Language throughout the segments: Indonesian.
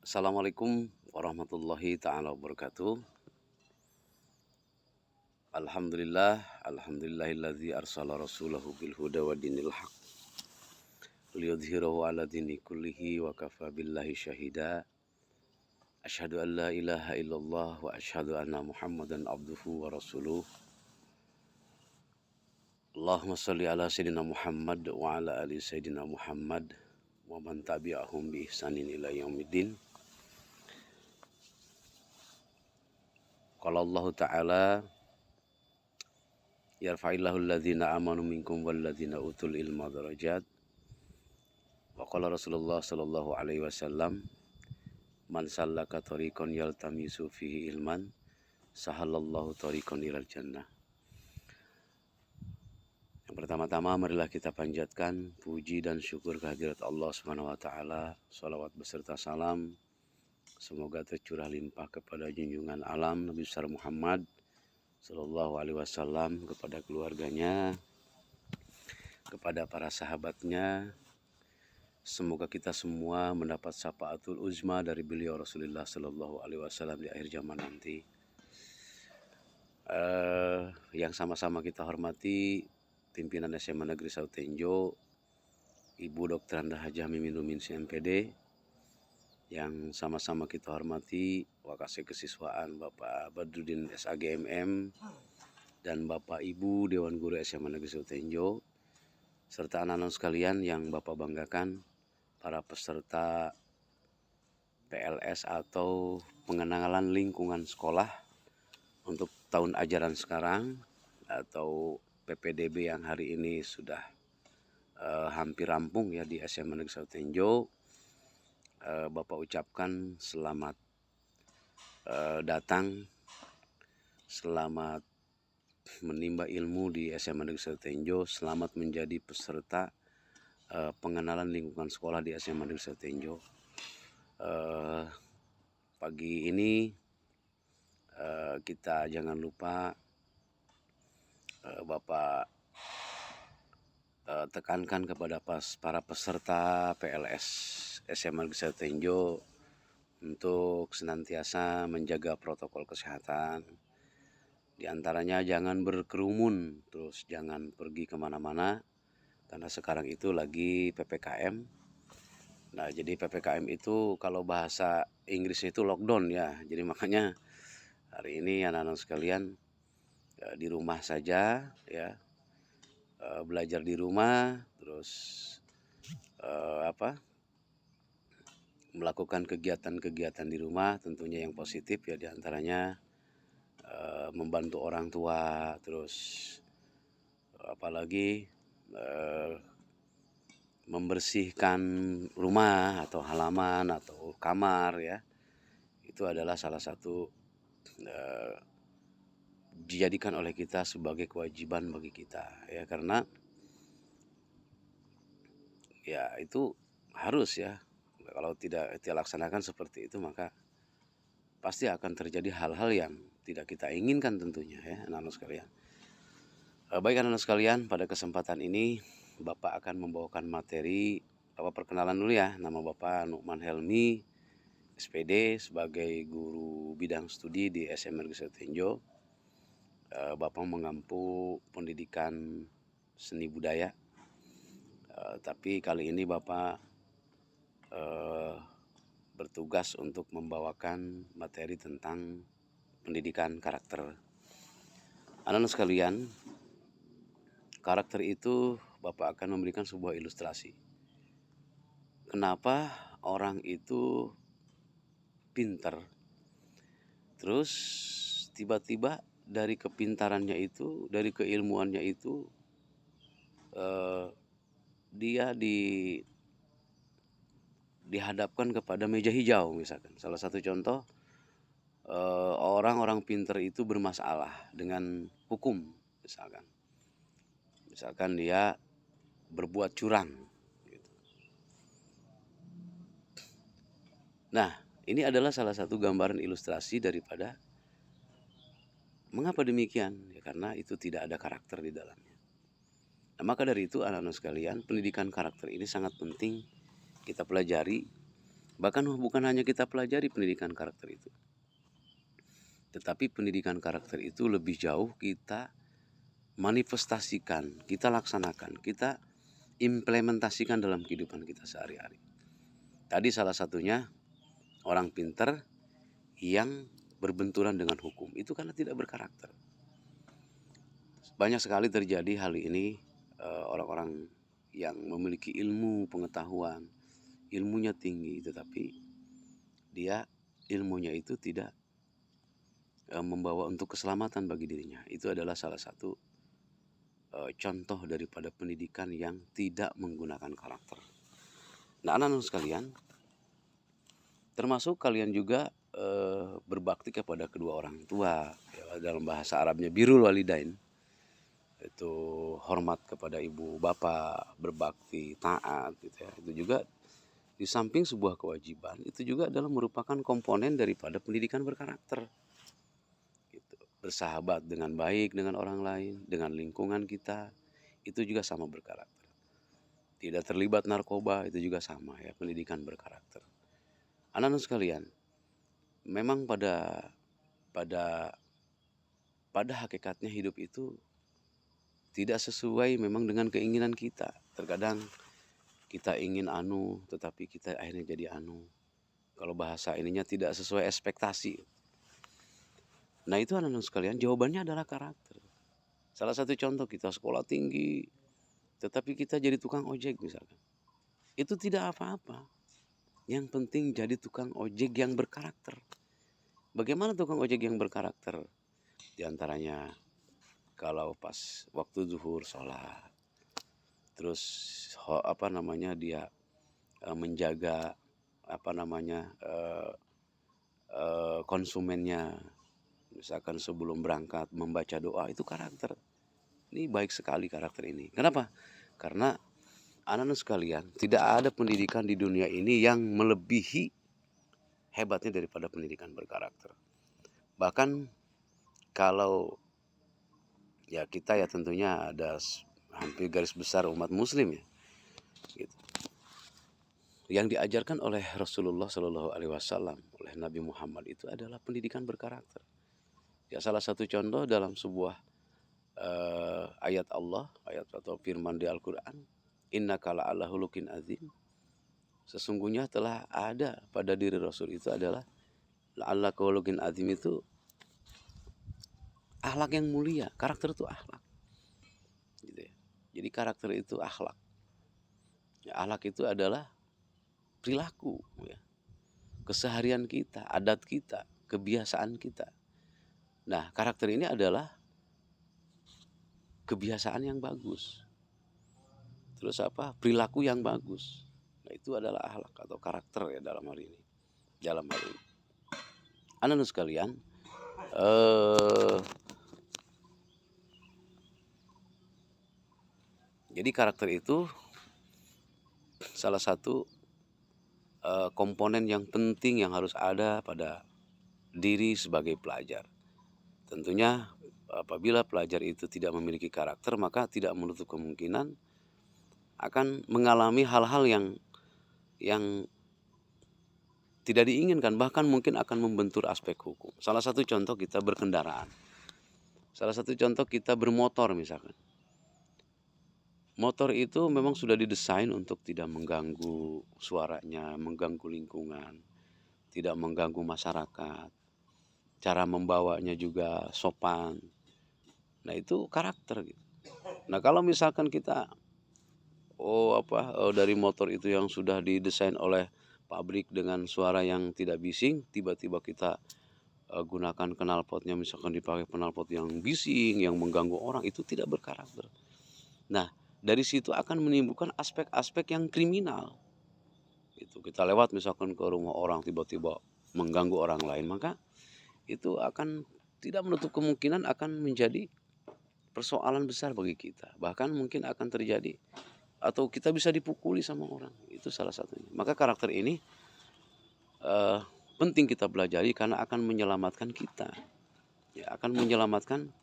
Assalamualaikum warahmatullahi taala wabarakatuh. Alhamdulillahilladzi arsala rasulahu bil huda wa dinil haq liyudhhirahu ala dini kullihi wa kafa billahi syahida. Asyhadu an la ilaha illallah wa asyhadu anna Muhammadan abduhu wa rasuluh. Allahumma shalli ala sayyidina Muhammad wa ala ali sayyidina Muhammad wa man tabi'ahum bi ihsanin ila yaumiddin. Qala Allah Ta'ala yarfa'illahu alladhina amanu minkum walladhina utul ilma darajat. Wa qala Rasulullah sallallahu alaihi wasallam man sallaka tariqan yaltamisu fihi ilman sahalallahu tariqan ilal jannah. Yang pertama-tama marilah kita panjatkan puji dan syukur kehadirat Allah Subhanahu wa taala. Shalawat beserta salam semoga tercurah limpah kepada junjungan alam Nabi besar Muhammad sallallahu alaihi wasallam, kepada keluarganya, kepada para sahabatnya. Semoga kita semua mendapat syafaatul uzma dari beliau Rasulullah sallallahu alaihi wasallam di akhir zaman nanti. Yang sama-sama kita hormati pimpinan SMA Negeri Sautenjo, Ibu Dr. Anda Hajah Mimin CMPD, yang sama-sama kita hormati Wakasek Kesiswaan Bapak Badrudin SAGMM dan Bapak Ibu Dewan Guru SMA Negeri Sautenjo, serta anak-anak sekalian yang Bapak banggakan, para peserta PLS atau pengenalan lingkungan sekolah untuk tahun ajaran sekarang atau PPDB yang hari ini sudah hampir rampung ya di SMA Negeri Sautenjo. Bapak ucapkan selamat datang, selamat menimba ilmu di SMA Negeri Sautenjo, selamat menjadi peserta pengenalan lingkungan sekolah di SMA Negeri Sautenjo. Pagi ini kita jangan lupa Bapak tekankan kepada para peserta PLS SMA Negeri Sautenjo untuk senantiasa menjaga protokol kesehatan. Di antaranya jangan berkerumun, terus jangan pergi kemana-mana, karena sekarang itu lagi PPKM. Nah, jadi PPKM itu kalau bahasa Inggris itu lockdown ya. Jadi makanya hari ini anak-anak sekalian di rumah saja ya, belajar di rumah, terus melakukan kegiatan-kegiatan di rumah tentunya yang positif ya, diantaranya membantu orang tua, terus apalagi membersihkan rumah atau halaman atau kamar ya. Itu adalah salah satu dijadikan oleh kita sebagai kewajiban bagi kita ya, karena ya itu harus ya. Kalau tidak kita laksanakan seperti itu maka pasti akan terjadi hal-hal yang tidak kita inginkan tentunya ya anak-anak sekalian. Baik anak-anak sekalian, pada kesempatan ini Bapak akan membawakan materi. Bapak perkenalan dulu ya, nama Bapak Nukman Helmi SPD sebagai guru bidang studi di SMA Negeri Sautenjo. Bapak mengampu pendidikan seni budaya, tapi kali ini Bapak bertugas untuk membawakan materi tentang pendidikan karakter. Anak-anak sekalian, karakter itu Bapak akan memberikan sebuah ilustrasi. Kenapa orang itu pintar, terus tiba-tiba dari kepintarannya itu, dari keilmuannya itu, dia dihadapkan kepada meja hijau misalkan. Salah satu contoh, orang-orang pintar itu bermasalah dengan hukum misalkan dia berbuat curang gitu. Nah, ini adalah salah satu gambaran ilustrasi daripada mengapa demikian ya, karena itu tidak ada karakter di dalamnya. Nah, maka dari itu anak-anak sekalian, pendidikan karakter ini sangat penting kita pelajari Bahkan bukan hanya kita pelajari pendidikan karakter itu, tetapi pendidikan karakter itu lebih jauh kita manifestasikan, kita laksanakan, kita implementasikan dalam kehidupan kita sehari-hari. Tadi salah satunya orang pintar yang berbenturan dengan hukum itu karena tidak berkarakter. Banyak sekali terjadi hal ini, orang-orang yang memiliki ilmu pengetahuan, ilmunya tinggi, tetapi dia ilmunya itu tidak membawa untuk keselamatan bagi dirinya. Itu adalah salah satu contoh daripada pendidikan yang tidak menggunakan karakter. Nah, anak-anak sekalian, termasuk kalian juga berbakti kepada kedua orang tua, ya, dalam bahasa Arabnya birrul walidain, itu hormat kepada ibu bapak, berbakti, taat, gitu ya. Itu juga di samping sebuah kewajiban, itu juga adalah merupakan komponen daripada pendidikan berkarakter. Gitu. Bersahabat dengan baik dengan orang lain, dengan lingkungan kita, itu juga sama berkarakter. Tidak terlibat narkoba, itu juga sama ya, pendidikan berkarakter. Anak-anak sekalian, memang pada hakikatnya hidup itu tidak sesuai memang dengan keinginan kita. Terkadang kita ingin anu, tetapi kita akhirnya jadi anu. Kalau bahasa ininya tidak sesuai ekspektasi. Nah, itu anak-anak sekalian, jawabannya adalah karakter. Salah satu contoh, kita sekolah tinggi, tetapi kita jadi tukang ojek misalkan. Itu tidak apa-apa. Yang penting jadi tukang ojek yang berkarakter. Bagaimana tukang ojek yang berkarakter? Di antaranya kalau pas waktu zuhur sholat, terus dia menjaga konsumennya, misalkan sebelum berangkat membaca doa, itu karakter. Ini baik sekali karakter ini. Kenapa? Karena anak-anak sekalian, tidak ada pendidikan di dunia ini yang melebihi hebatnya daripada pendidikan berkarakter. Bahkan kalau ya kita ya tentunya ada hampir garis besar umat muslim ya, gitu. Yang diajarkan oleh Rasulullah Shallallahu Alaihi Wasallam, oleh Nabi Muhammad, itu adalah pendidikan berkarakter. Ya, salah satu contoh dalam sebuah ayat Allah, ayat atau firman di Al-Quran, innaka la'ala khuluqin azim, sesungguhnya telah ada pada diri Rasul itu adalah la'ala khuluqin azim, itu akhlak yang mulia. Karakter itu akhlak, gitu ya. Jadi karakter itu akhlak ya, akhlak itu adalah perilaku ya, keseharian kita, adat kita, kebiasaan kita. Nah, karakter ini adalah kebiasaan yang bagus, terus perilaku yang bagus. Nah, itu adalah akhlak atau karakter ya dalam hal ini. Anak-anak sekalian, jadi karakter itu salah satu komponen yang penting yang harus ada pada diri sebagai pelajar. Tentunya apabila pelajar itu tidak memiliki karakter, maka tidak menutup kemungkinan akan mengalami hal-hal yang tidak diinginkan, bahkan mungkin akan membentur aspek hukum. Salah satu contoh kita berkendaraan. Salah satu contoh kita bermotor misalkan. Motor itu memang sudah didesain untuk tidak mengganggu suaranya, mengganggu lingkungan, tidak mengganggu masyarakat. Cara membawanya juga sopan. Nah, itu karakter gitu. Nah, kalau misalkan kita dari motor itu yang sudah didesain oleh pabrik dengan suara yang tidak bising, tiba-tiba kita gunakan knalpotnya, misalkan dipakai knalpot yang bising, yang mengganggu orang, itu tidak berkarakter. Nah, dari situ akan menimbulkan aspek-aspek yang kriminal. Itu kita lewat misalkan ke rumah orang, tiba-tiba mengganggu orang lain, maka itu akan tidak menutup kemungkinan akan menjadi persoalan besar bagi kita. Bahkan mungkin akan terjadi atau kita bisa dipukuli sama orang. Itu salah satunya. Maka karakter ini penting kita pelajari karena akan menyelamatkan kita. Ya, akan menyelamatkan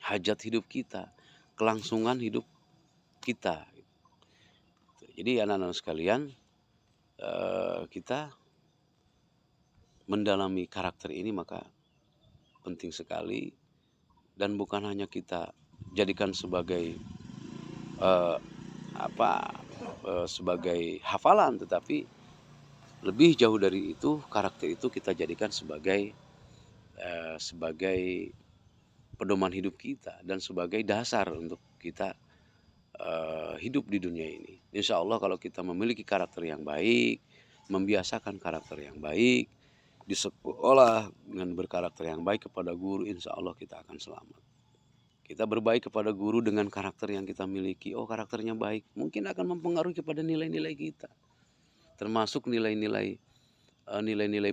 hajat hidup kita, kelangsungan hidup kita. Jadi anak-anak sekalian, kita mendalami karakter ini maka penting sekali, dan bukan hanya kita jadikan sebagai sebagai hafalan, tetapi lebih jauh dari itu, karakter itu kita jadikan sebagai pedoman hidup kita dan sebagai dasar untuk kita hidup di dunia ini. Insya Allah kalau kita memiliki karakter yang baik, membiasakan karakter yang baik, di sekolah dengan berkarakter yang baik kepada guru, insya Allah kita akan selamat. Kita berbaik kepada guru dengan karakter yang kita miliki, oh karakternya baik, mungkin akan mempengaruhi kepada nilai-nilai kita, termasuk nilai-nilai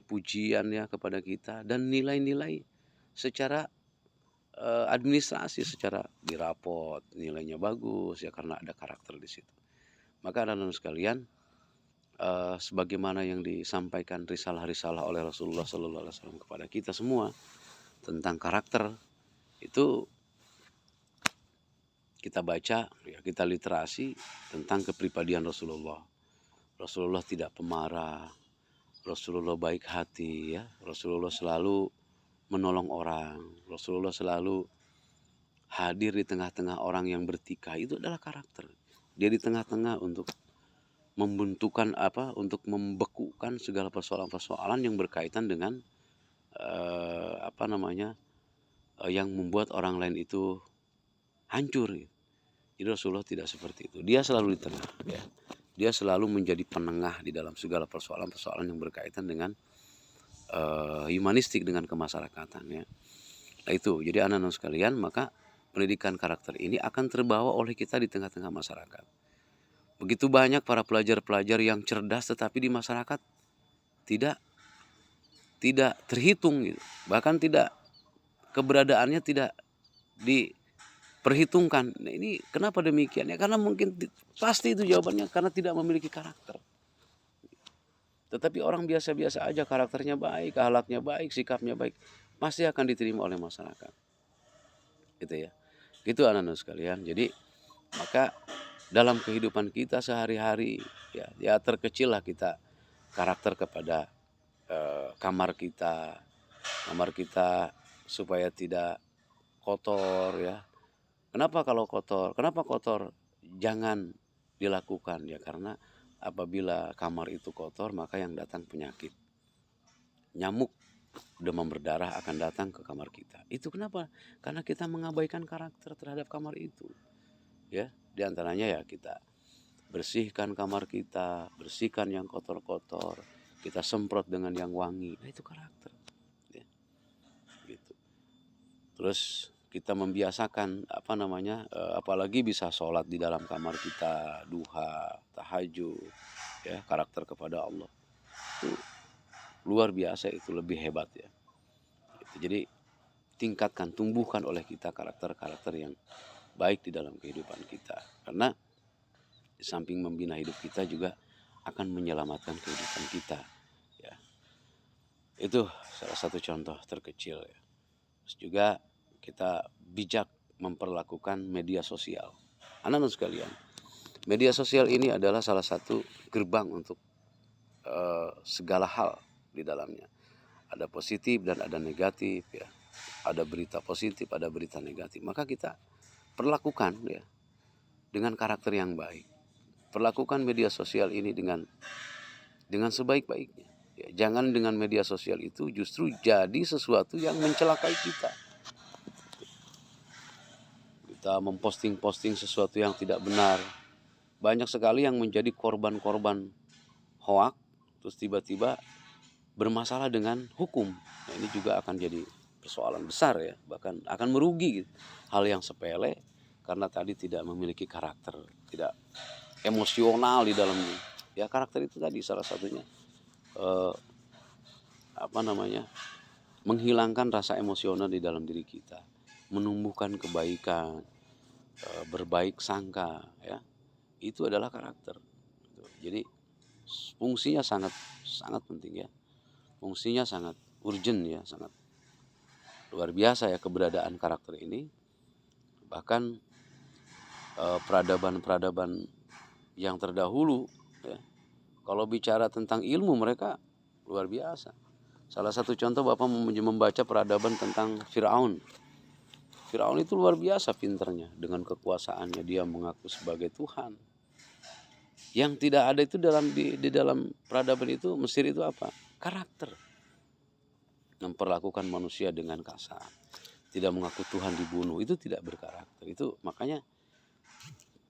pujian ya kepada kita, dan nilai-nilai secara administrasi, secara di rapot nilainya bagus ya karena ada karakter di situ. Maka anak-anak sekalian, sebagaimana yang disampaikan risalah-risalah oleh Rasulullah SAW kepada kita semua tentang karakter, itu kita baca ya, kita literasi tentang kepribadian Rasulullah. Rasulullah tidak pemarah, Rasulullah baik hati ya, Rasulullah selalu menolong orang, Rasulullah selalu hadir di tengah-tengah orang yang bertikai. Itu adalah karakter. Dia di tengah-tengah untuk membekukan segala persoalan-persoalan yang berkaitan dengan yang membuat orang lain itu hancur. Jadi Rasulullah tidak seperti itu. Dia selalu di tengah. Ya. Dia selalu menjadi penengah di dalam segala persoalan-persoalan yang berkaitan dengan humanistik, dengan kemasyarakatan. Ya. Nah itu. Jadi anak-anak sekalian, maka pendidikan karakter ini akan terbawa oleh kita di tengah-tengah masyarakat. Begitu banyak para pelajar-pelajar yang cerdas, tetapi di masyarakat tidak terhitung, gitu. Bahkan keberadaannya tidak diperhitungkan. Nah, ini kenapa demikian? Ya karena mungkin pasti itu jawabannya karena tidak memiliki karakter. Tetapi orang biasa-biasa aja, karakternya baik, akhlaknya baik, sikapnya baik, pasti akan diterima oleh masyarakat. Gitu ya. Gitu anak-anak sekalian. Jadi maka dalam kehidupan kita sehari-hari ya terkecil lah kita karakter kepada kamar kita supaya tidak kotor ya. Kenapa kalau kotor? Kenapa kotor? Jangan dilakukan ya, karena apabila kamar itu kotor maka yang datang penyakit. Nyamuk, demam berdarah akan datang ke kamar kita. Itu kenapa? Karena kita mengabaikan karakter terhadap kamar itu. Ya, di antaranya ya kita bersihkan kamar kita, bersihkan yang kotor-kotor, kita semprot dengan yang wangi. Nah itu karakter. Ya. Gitu. Terus kita membiasakan apalagi bisa sholat di dalam kamar kita, duha, tahajud, ya karakter kepada Allah. Itu luar biasa, itu lebih hebat ya. Gitu. Jadi tingkatkan, tumbuhkan oleh kita karakter-karakter yang baik di dalam kehidupan kita. Karena di samping membina hidup kita juga akan menyelamatkan kehidupan kita. Ya. Itu salah satu contoh terkecil. Ya. Terus juga kita bijak memperlakukan media sosial. Anak-anak sekalian, media sosial ini adalah salah satu gerbang untuk segala hal di dalamnya. Ada positif dan ada negatif ya. Ada berita positif, ada berita negatif. Maka kita perlakukan ya dengan karakter yang baik. Perlakukan media sosial ini dengan sebaik-baiknya. Ya, jangan dengan media sosial itu justru jadi sesuatu yang mencelakai kita. Kita memposting sesuatu yang tidak benar. Banyak sekali yang menjadi korban-korban hoak, terus tiba-tiba bermasalah dengan hukum. Nah, ini juga akan jadi persoalan besar ya, bahkan akan merugi gitu. Hal yang sepele karena tadi tidak memiliki karakter, tidak emosional di dalamnya. Ya karakter itu tadi salah satunya menghilangkan rasa emosional di dalam diri kita, menumbuhkan kebaikan, berbaik sangka ya. Itu adalah karakter. Jadi fungsinya sangat penting ya. Fungsinya sangat urgent ya, sangat luar biasa ya keberadaan karakter ini. Bahkan peradaban yang terdahulu ya, Kalau bicara tentang ilmu mereka luar biasa. Salah satu contoh Bapak membaca peradaban tentang Firaun. Firaun itu luar biasa pinternya, dengan kekuasaannya dia mengaku sebagai Tuhan. Yang tidak ada itu di dalam peradaban itu Mesir itu apa? Karakter. Memperlakukan manusia dengan kasar. Tidak mengaku Tuhan dibunuh, itu tidak berkarakter. Itu makanya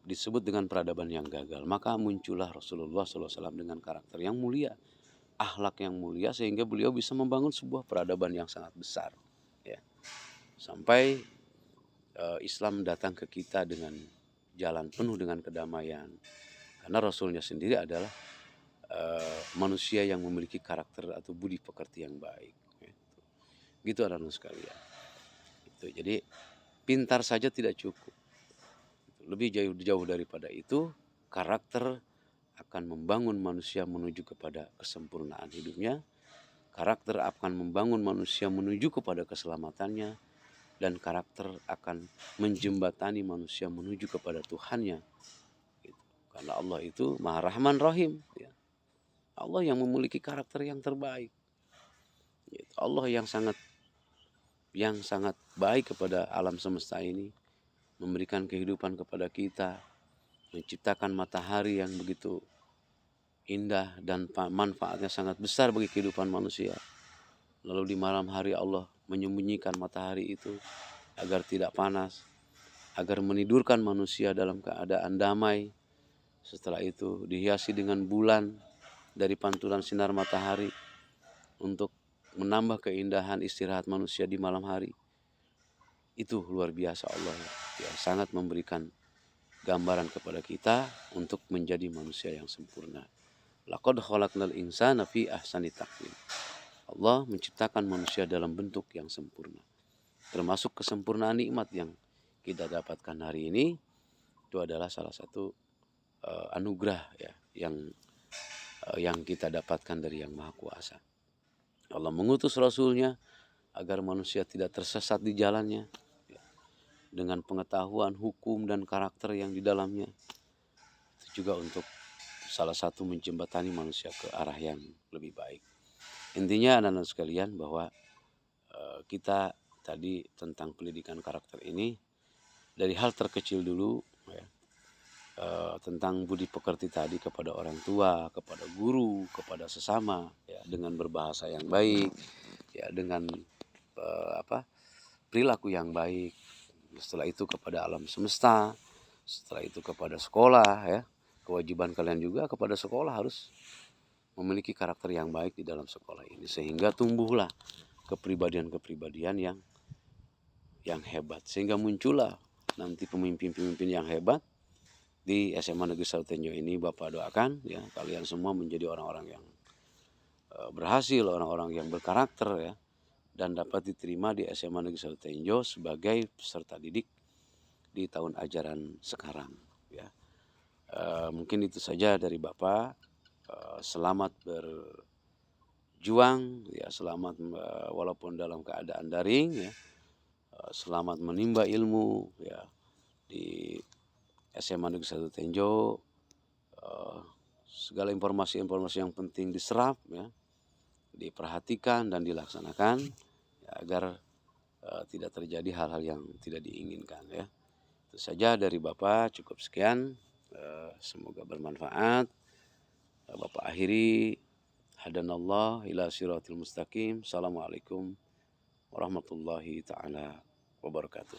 disebut dengan peradaban yang gagal. Maka muncullah Rasulullah SAW dengan karakter yang mulia, akhlak yang mulia, sehingga beliau bisa membangun sebuah peradaban yang sangat besar. Ya. Sampai Islam datang ke kita dengan jalan penuh dengan kedamaian. Karena Rasulnya sendiri adalah manusia yang memiliki karakter atau budi pekerti yang baik. Gitu anak-anak sekalian. Jadi pintar saja tidak cukup. Lebih jauh daripada itu, karakter akan membangun manusia menuju kepada kesempurnaan hidupnya. Karakter akan membangun manusia menuju kepada keselamatannya. Dan karakter akan menjembatani manusia menuju kepada Tuhannya. Karena Allah itu Maha Rahman Rahim. Allah yang memiliki karakter yang terbaik. Allah yang sangat baik kepada alam semesta ini. Memberikan kehidupan kepada kita. Menciptakan matahari yang begitu indah dan manfaatnya sangat besar bagi kehidupan manusia. Lalu di malam hari Allah menyembunyikan matahari itu agar tidak panas, agar menidurkan manusia dalam keadaan damai. Setelah itu dihiasi dengan bulan dari pantulan sinar matahari untuk menambah keindahan istirahat manusia di malam hari. Itu luar biasa Allah ya, sangat memberikan gambaran kepada kita untuk menjadi manusia yang sempurna. Laqad khalaqnal insana fi ahsani taqwim. Allah menciptakan manusia dalam bentuk yang sempurna. Termasuk kesempurnaan nikmat yang kita dapatkan hari ini, itu adalah salah satu anugerah ya yang kita dapatkan dari Yang Maha Kuasa. Allah mengutus Rasulnya agar manusia tidak tersesat di jalannya ya, dengan pengetahuan hukum dan karakter yang di dalamnya. Itu juga untuk salah satu menjembatani manusia ke arah yang lebih baik. Intinya anak-anak sekalian bahwa kita tadi tentang pendidikan karakter ini dari hal terkecil dulu ya, tentang budi pekerti tadi kepada orang tua, kepada guru, kepada sesama ya, dengan berbahasa yang baik ya, dengan perilaku yang baik. Setelah itu kepada alam semesta, setelah itu kepada sekolah ya. Kewajiban kalian juga kepada sekolah harus memiliki karakter yang baik di dalam sekolah ini, sehingga tumbuhlah kepribadian-kepribadian yang hebat, sehingga muncullah nanti pemimpin-pemimpin yang hebat di SMA Negeri 1 Tenjo ini. Bapak doakan ya kalian semua menjadi orang-orang yang berhasil, orang-orang yang berkarakter ya, dan dapat diterima di SMA Negeri 1 Tenjo sebagai peserta didik di tahun ajaran sekarang ya. Mungkin itu saja dari Bapak. Selamat berjuang ya, selamat walaupun dalam keadaan daring ya, selamat menimba ilmu ya di SMA Negeri 1 Tenjo. Segala informasi-informasi yang penting diserap ya, diperhatikan dan dilaksanakan ya, agar tidak terjadi hal-hal yang tidak diinginkan ya. Itu saja dari Bapak, cukup sekian. Semoga bermanfaat. Bapak akhiri, hadanallah ila siratil mustaqim. Assalamualaikum warahmatullahi ta'ala wabarakatuh.